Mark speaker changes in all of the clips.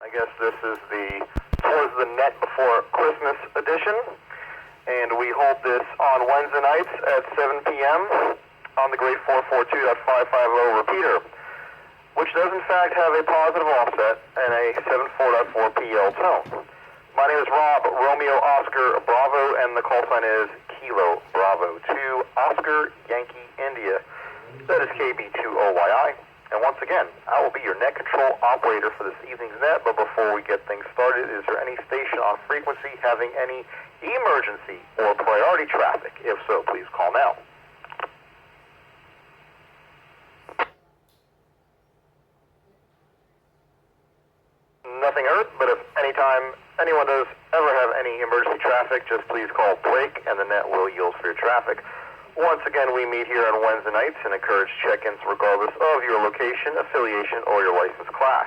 Speaker 1: I guess this is the Towards the Net Before Christmas edition, and we hold this on Wednesday nights at 7 p.m. on the great 442.550 repeater, which does in fact have a positive offset and a 74.4 PL tone. My name is Rob, Romeo Oscar Bravo, and the call sign is Kilo Bravo 2 Oscar Yankee India. That is KB2OYI. And once again, I will be your net control operator for this evening's net, but before we get things started, is there any station on frequency having any emergency or priority traffic? If so, please call now. Nothing heard, but if anytime anyone does ever have any emergency traffic, just please call break and the net will yield for your traffic. Once again, we meet here on Wednesday nights and encourage check-ins regardless of your location, affiliation, or your license class.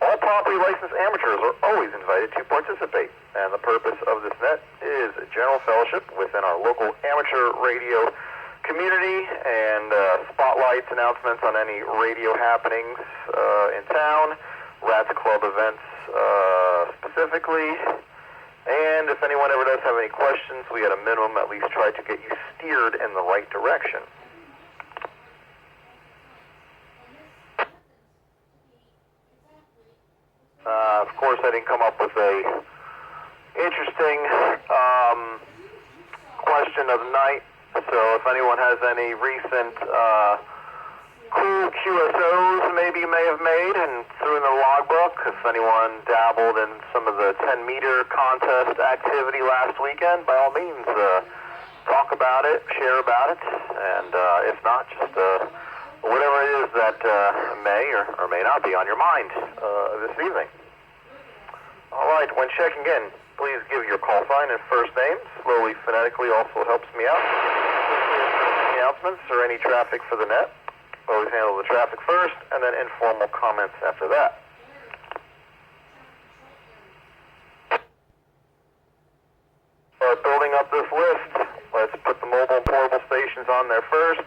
Speaker 1: All properly licensed amateurs are always invited to participate, and the purpose of this net is general fellowship within our local amateur radio community and spotlights, announcements on any radio happenings in town, Rats Club events specifically. And if anyone ever does have any questions, we at a minimum at least try to get you steered in the right direction. Of course, I didn't come up with a interesting question of the night, so if anyone has any recent cool QSOs maybe you may have made and threw in the logbook, if anyone dabbled in some of the 10-meter contest activity last weekend, by all means, talk about it, share about it, and if not, just whatever it is that may or may not be on your mind this evening. All right, when checking in, please give your call sign and first name. Slowly, phonetically also helps me out. Announcements or any traffic for the net. Always handle the traffic first, and then informal comments after that. Start building up this list. Let's put the mobile and portable stations on there first.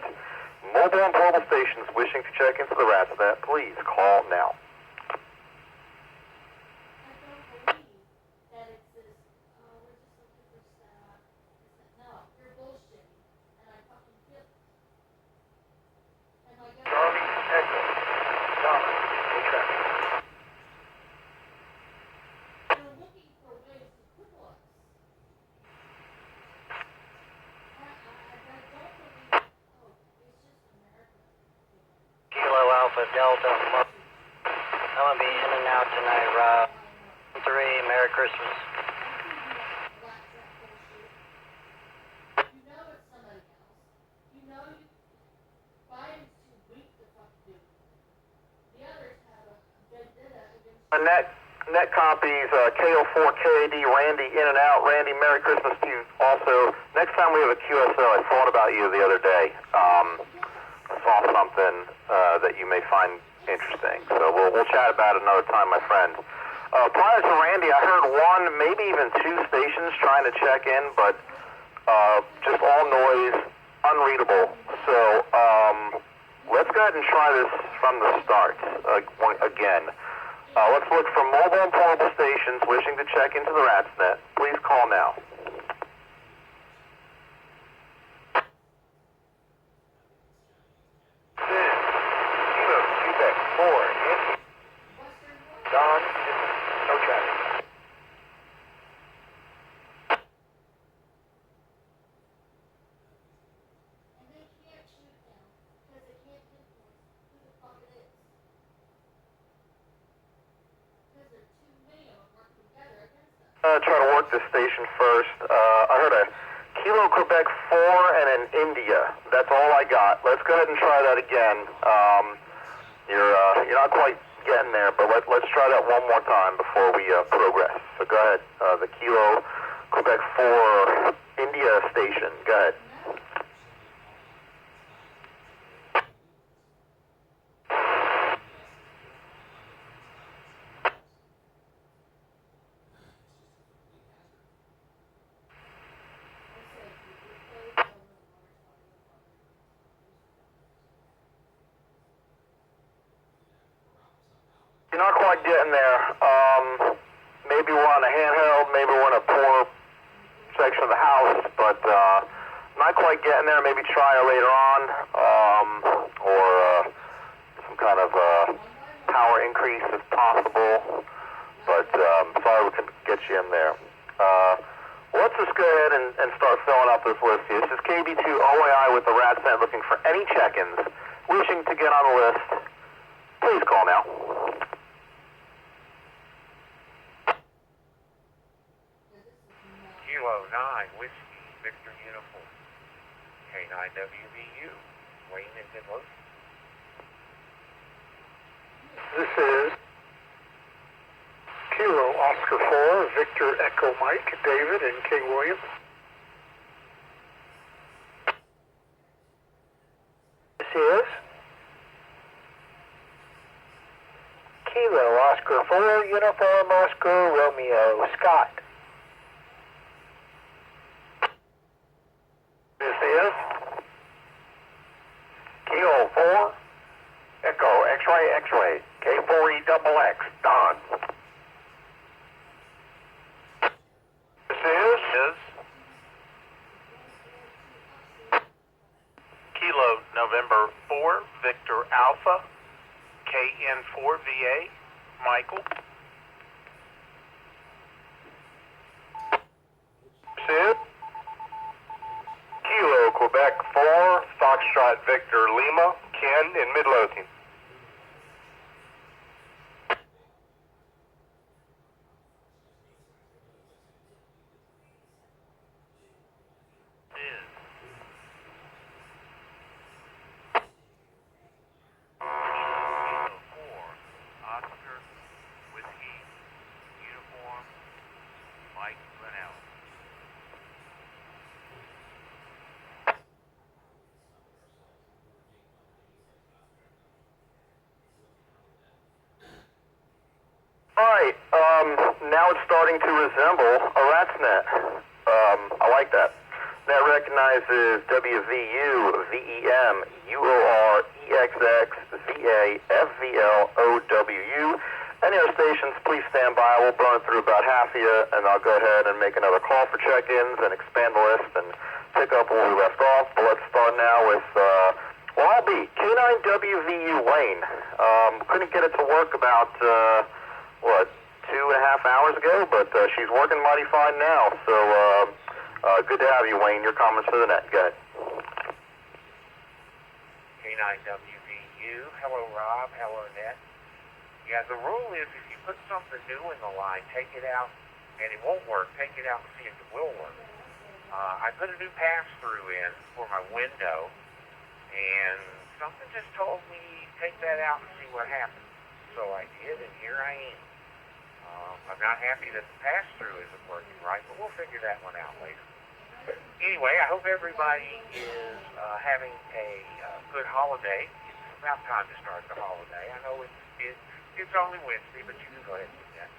Speaker 1: Mobile and portable stations wishing to check into the RatsNet, please call now.
Speaker 2: Delta. I'm going to be in and out tonight, Rob. 3, Merry Christmas.
Speaker 1: Net copies, KO4KD, Randy in and out. Randy, Merry Christmas to you also. Next time we have a QSO, I thought about you the other day. I saw something that you may find interesting. So we'll chat about it another time, my friend. Prior to Randy, I heard one, maybe even 2 stations trying to check in, but just all noise, unreadable. So let's go ahead and try this from the start again. Let's look for mobile and portable stations wishing to check into the RatsNet. Please call now. Try to work this station first. I heard a Kilo Quebec 4 and an India. That's all I got. Let's go ahead and try that again. You're not quite getting there, but let's try that one more time before we progress. So go ahead. The Kilo Quebec 4 India station. Go ahead. You're not quite getting there. direction of the house, but not quite getting there. Maybe try her later on, or some kind of power increase if possible. But sorry we couldn't get you in there. Let's just go ahead and start filling out this list here. This is KB2 OAI with the RADSNet looking for any check-ins. Wishing to get on the list, please call now.
Speaker 3: Kilo 9, Whiskey, Victor Uniform, K9WVU, Wayne in Midlothian.
Speaker 4: This is Kilo Oscar 4, Victor Echo Mike, David in King William. This is Kilo Oscar 4, Uniform Oscar Romeo, Scott. This is Kilo 4, Echo X-Ray X-Ray, K4EXX, Don. This is
Speaker 5: Kilo November 4, Victor Alpha, KN4VA, Michael.
Speaker 1: This is Kilo Quebec 4, Foxtrot Victor Lima, Ken in Midlothian.
Speaker 3: Oscar, Whiskey, Uniform, Mike Linnell.
Speaker 1: Alright, now it's starting to resemble a RADSNet. I like that. That recognizes WVU, VEM, UOR, EXX, VA, FVL, OWU. Any other stations, please stand by. We'll burn through about half of you, and I'll go ahead and make another call for check-ins and expand the list and pick up where we left off. But let's start now with, I'll be K9WVU Wayne. Couldn't get it to work about, 2.5 hours ago, but she's working mighty fine now. So, good to have you, Wayne. Your comments for the net. Go ahead.
Speaker 3: K9WVU, hello Rob, hello Annette. Yeah, the rule is if you put something new in the line, take it out, and it won't work, take it out and see if it will work. I put a new pass-through in for my window, and something just told me, take that out and see what happens. So I did, and here I am. I'm not happy that the pass-through isn't working right, but we'll figure that one out later. Anyway, I hope everybody is having a good holiday. It's about time to start the holiday. I know it's only Wednesday, but you can go ahead and do that.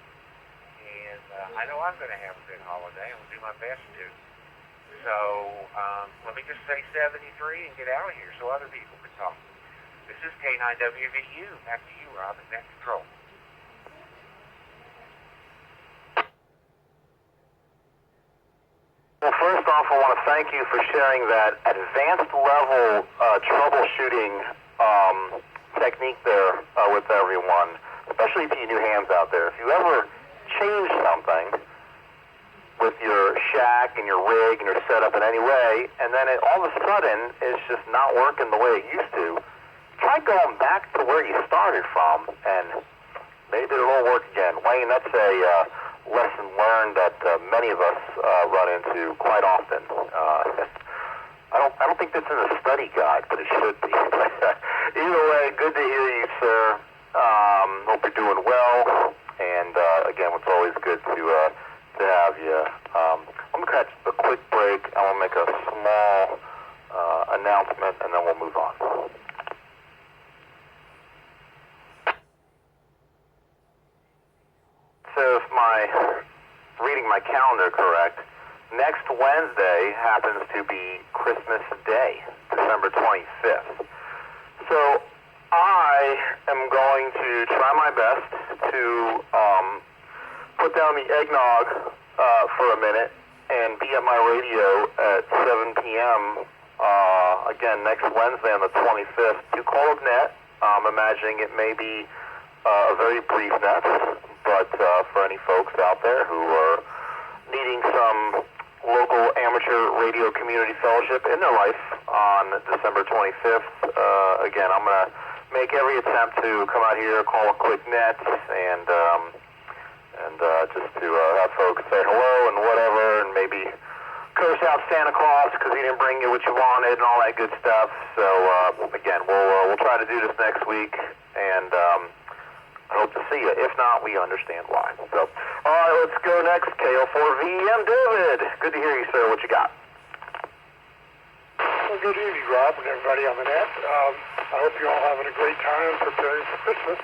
Speaker 3: And I know I'm going to have a good holiday. I'm going to do my best to. So let me just say 73 and get out of here so other people can talk. This is K9WVU. Back to you, Rob, at Net Control.
Speaker 1: Well, first off, I want to thank you for sharing that advanced level troubleshooting technique there with everyone, especially to you new hands out there. If you ever change something with your shack and your rig and your setup in any way, and then it all of a sudden is just not working the way it used to, try going back to where you started from, and maybe it'll all work again. Wayne, that's a lesson learned that many of us run into quite often. I don't think that's in the study guide, but it should be. Either way, good to hear you, sir. Hope you're doing well. And again, it's always good to have you. I'm gonna catch a quick break. I want to make a small announcement, and then we'll move on. So if reading my calendar correct, next Wednesday happens to be Christmas Day, December 25th. So I am going to try my best to put down the eggnog for a minute and be at my radio at 7 p.m. Again, next Wednesday on the 25th. To call of net. I'm imagining it may be a very brief net, but for any folks out there who are needing some local amateur radio community fellowship in their life on December 25th, again, I'm going to make every attempt to come out here, call a quick net, and just to have folks say hello and whatever, and maybe curse out Santa Claus because he didn't bring you what you wanted and all that good stuff. So again, we'll try to do this next week, and I hope to see you. If not, we understand why. So, all right, let's go next. KO4VEM, David. Good to hear you, sir. What you got?
Speaker 4: Well, good evening, Rob, and everybody on the net. I hope you're all having a great time preparing for Christmas.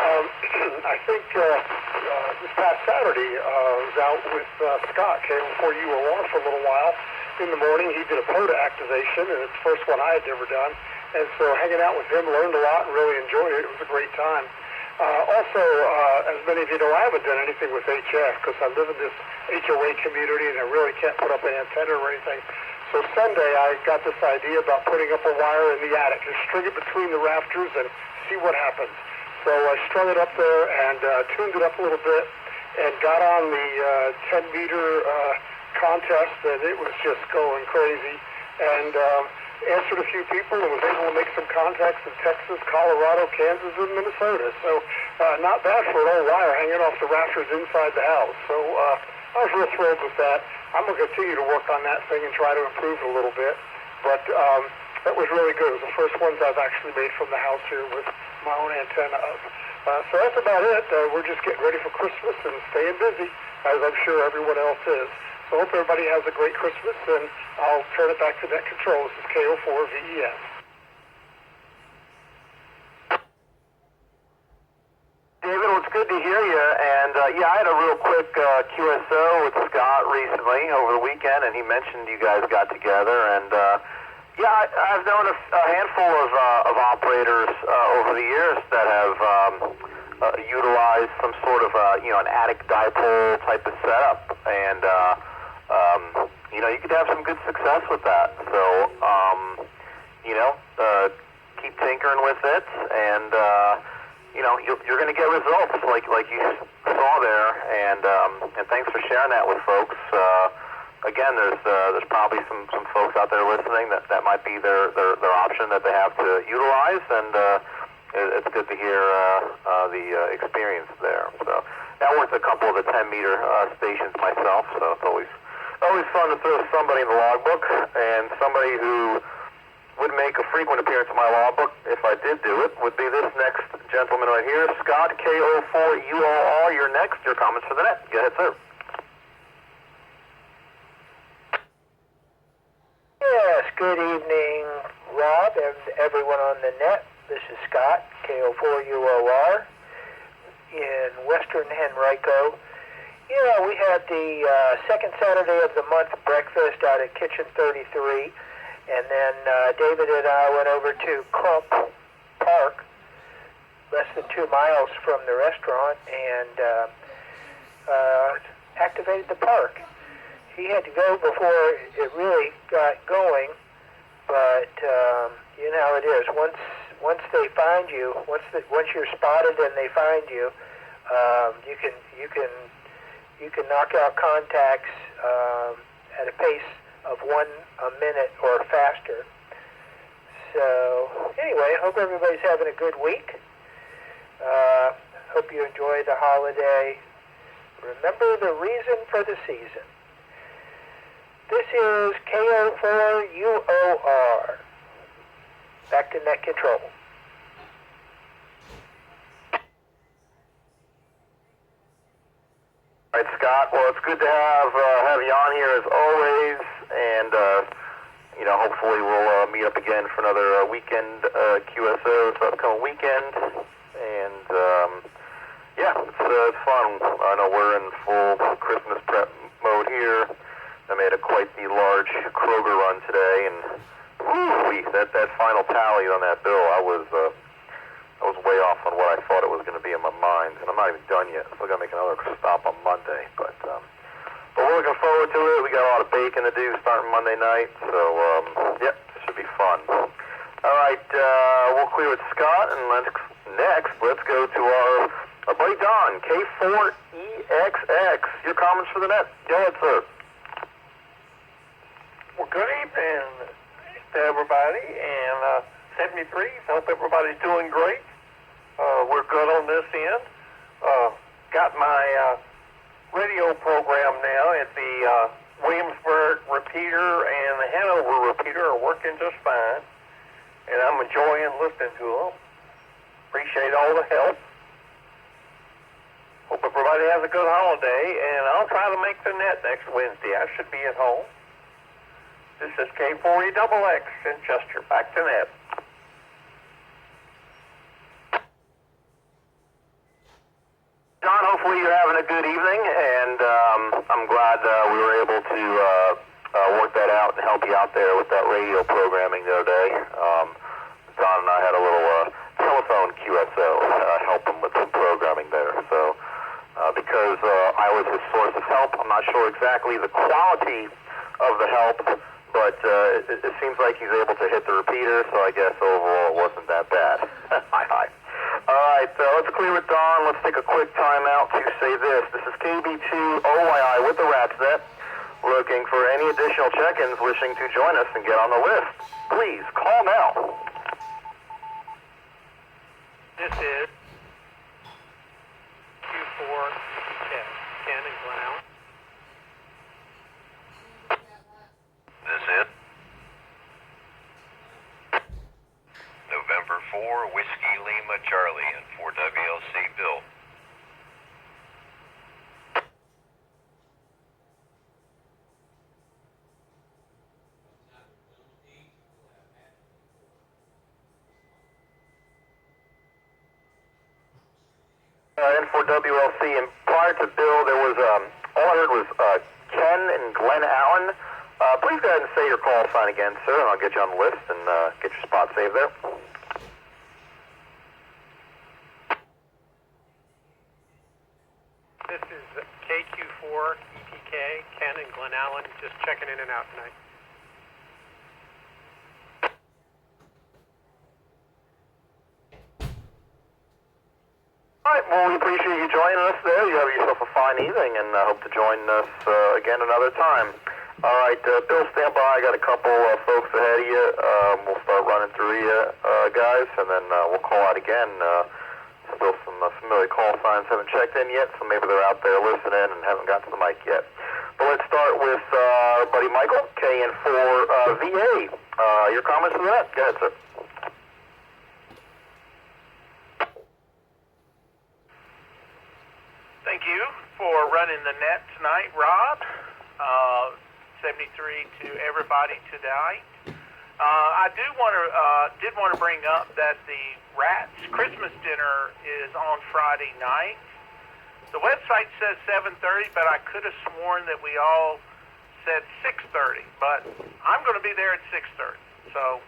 Speaker 4: I think this past Saturday I was out with Scott, KO4UOR, for a little while. In the morning, he did a POTA activation, and it's the first one I had ever done. And so hanging out with him, learned a lot and really enjoyed it. It was a great time. Also, as many of you know, I haven't done anything with HF because I live in this HOA community and I really can't put up an antenna or anything. So Sunday, I got this idea about putting up a wire in the attic. Just string it between the rafters and see what happens. So I strung it up there and tuned it up a little bit and got on the 10-meter contest, and it was just going crazy. And answered a few people and was able to make some contacts in Texas, Colorado, Kansas, and Minnesota. So not bad for an old wire hanging off the rafters inside the house. So I was real thrilled with that. I'm going to continue to work on that thing and try to improve it a little bit. But that was really good. It was the first ones I've actually made from the house here with my own antenna up. So that's about it. We're just getting ready for Christmas and staying busy, as I'm sure everyone else is. So I hope everybody has a great Christmas, and I'll turn it back to Net Control. This is KO4VEM.
Speaker 1: David, well, it's good to hear you. And yeah, I had a real quick QSO with Scott recently over the weekend, and he mentioned you guys got together. And yeah, I've known a handful of operators over the years that have utilized some sort of an attic dipole type of setup, and you could have some good success with that. So keep tinkering with it, and you're going to get results like you saw there. And thanks for sharing that with folks. Again, there's probably some folks out there listening that might be their option that they have to utilize, and it's good to hear the experience there. So I worked a couple of the 10-meter stations myself, so it's always fun to throw somebody in the logbook, and somebody who would make a frequent appearance in my logbook if I did do it would be this next gentleman right here, Scott, KO4UOR. You're next. Your comments for the net. Go ahead, sir.
Speaker 6: Yes, good evening, Rob, and everyone on the net. This is Scott, KO4UOR, in Western Henrico. We had the second Saturday of the month breakfast out at Kitchen 33, and then David and I went over to Crump Park, less than 2 miles from the restaurant, and activated the park. He had to go before it really got going, but you know how it is. Once they find you, once you're spotted and they find you, you can knock out contacts at a pace of 1 a minute or faster. So anyway, hope everybody's having a good week. Hope you enjoy the holiday. Remember the reason for the season. This is KO4UOR. Back to Net Control.
Speaker 1: All right, Scott. Well, it's good to have you on here as always, and hopefully we'll meet up again for another weekend QSO this upcoming weekend. And yeah, it's fun. I know we're in full Christmas prep mode here. I made quite the large Kroger run today, and that final tally on that bill, I was way off on what I thought it was going to be in my mind, and I'm not even done yet. Still got to make another stop on Monday, but we're looking forward to it. We got a lot starting Monday night, so, yep, this should be fun. All right, we'll clear with Scott, and let's go to our buddy Don, K4EXX. Your comments for the net. Go ahead, sir.
Speaker 7: Well, good evening to everybody, and 73, hope everybody's doing great. We're good on this end. Got my radio program now at the Williamsburg repeater and the Hanover repeater are working just fine, and I'm enjoying listening to them. Appreciate all the help. Hope everybody has a good holiday, and I'll try to make the net next Wednesday. I should be at home. This is K4EXX in Chester. Back to net.
Speaker 1: John, hopefully you're having a good evening, and I'm glad we were able to work that out and help you out there with that radio programming the other day. Don and I had a little telephone QSO help him with some programming there. So because I was his source of help, I'm not sure exactly the quality of the help, but it seems like he's able to hit the repeater, so I guess overall it wasn't that bad. Hi. All right, let's clear with Don. Let's take a quick time out to say this. This is KB2OYI with the RatsNet, looking for any additional check-ins wishing to join us and get on the list. Please call now.
Speaker 7: This is Q4 Ken and Glen Allen.
Speaker 8: This it? November 4, Whiskey Lima Charlie and 4WLC Bill.
Speaker 1: N4WLC, and prior to Bill, there was, all I heard was Ken and Glen Allen. Please go ahead and say your call sign again, sir, and I'll get you on the list and get your spot saved there.
Speaker 7: This is KQ4 EPK, Ken and Glen Allen, just checking in and out tonight.
Speaker 1: All right, well, we appreciate you joining us there. You have yourself a fine evening, and I hope to join us again another time. All right, Bill, stand by. I got a couple folks ahead of you. We'll start running through you guys, and then we'll call out again. Still some familiar call signs haven't checked in yet, so maybe they're out there listening and haven't got to the mic yet. But let's start with our buddy Michael, KN4VA. Your comments for that? Go ahead, sir.
Speaker 5: Thank you for running the net tonight, Rob. 73 to everybody tonight. I did want to bring up that the Rats Christmas dinner is on Friday night. The website says 7:30, but I could have sworn that we all said 6:30. But I'm going to be there at 6:30. So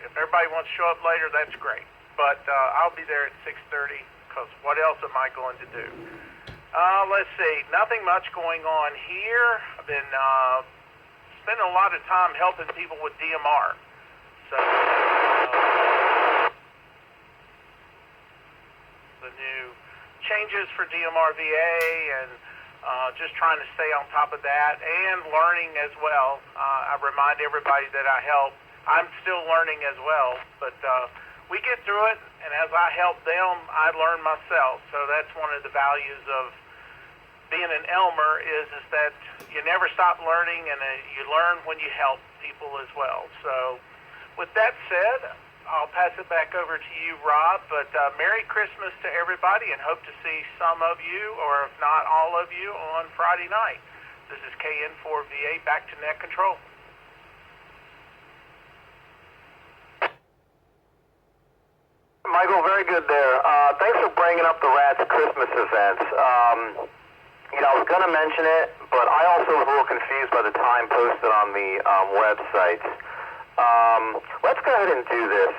Speaker 5: if everybody wants to show up later, that's great. But I'll be there at 6:30 because what else am I going to do? Let's see. Nothing much going on here. I've been spending a lot of time helping people with DMR. So the new changes for DMR VA and just trying to stay on top of that and learning as well. I remind everybody that I help. I'm still learning as well, but we get through it, and as I help them, I learn myself. So that's one of the values of being an Elmer is that you never stop learning, and you learn when you help people as well. So with that said, I'll pass it back over to you, Rob, but Merry Christmas to everybody, and hope to see some of you, or if not all of you, on Friday night. This is KN4VA, back to net control.
Speaker 1: Michael, very good there. Thanks for bringing up the Rats Christmas events. I was going to mention it, but I also was a little confused by the time posted on the website. Let's go ahead and do this.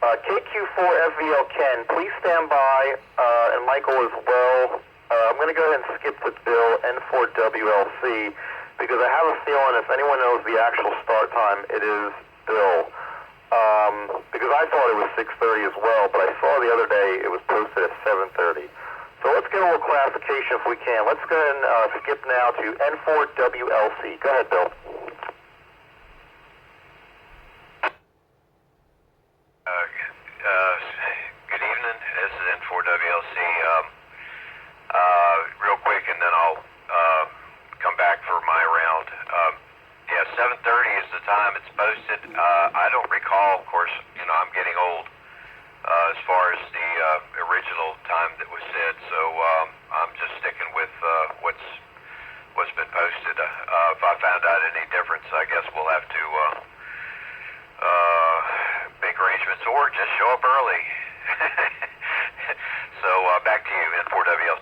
Speaker 1: KQ4FVL Ken, please stand by, and Michael as well. I'm going to go ahead and skip with Bill, N4WLC, because I have a feeling if anyone knows the actual start time, it is Bill. Because I thought it was 6:30 as well, but I saw the other day it was posted at 7:30. So let's get a little clarification if we can. Let's go ahead and skip now to N4WLC. Go ahead, Bill.
Speaker 8: Good evening. This is N4WLC. Real quick, and then I'll come back for my round. Yeah, 7:30 is the time it's posted. I don't recall, of course, I'm getting old as far as the original time that was said, so I'm just sticking with what's been posted. If I found out any difference, I guess we'll have to make arrangements or just show up early. So back to you, N4WLC.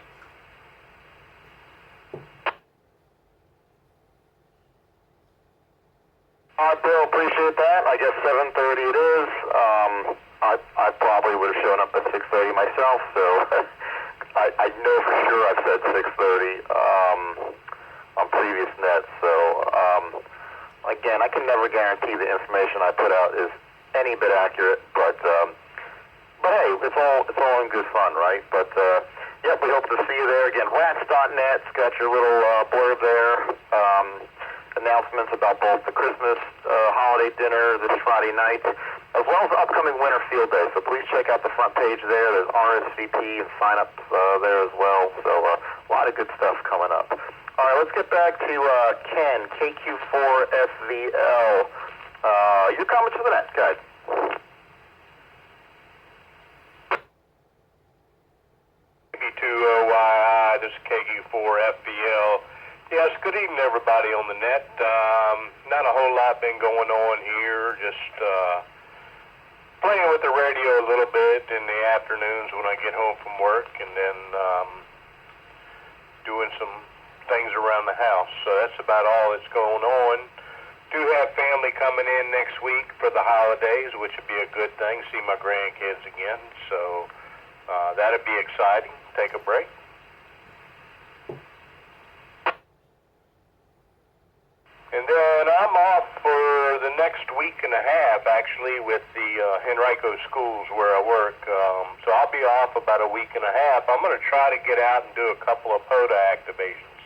Speaker 1: Bill, appreciate that. I guess 7:30 it is. I probably would have shown up at 6:30 myself, so I know for sure I've said 6:30 on previous nets. So again, I can never guarantee the information I put out is any bit accurate, but hey, it's all in good fun, right? But yep, we hope to see you there again. Rats.net's got your little blurb there. Announcements about both the Christmas holiday dinner this Friday night, as well as the upcoming winter field day. So please check out the front page there. There's RSVP and sign-ups there as well. So a lot of good stuff coming up. All right, let's get back to Ken, KQ4FVL. Your comments for the net, guys.
Speaker 9: KQ2OYI, this is KQ4FVL. Yes, good evening, everybody on the net. Not a whole lot been going on here, just playing with the radio a little bit in the afternoons when I get home from work, and then doing some things around the house. So that's about all that's going on. Do have family coming in next week for the holidays, which would be a good thing, see my grandkids again. So that'd be exciting. Take a break. And then I'm off for the next week and a half, actually, with the Henrico schools where I work. So I'll be off about a week and a half. I'm going to try to get out and do a couple of POTA activations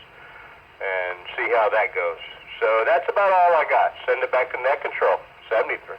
Speaker 9: and see how that goes. So that's about all I got. Send it back to net control. 73.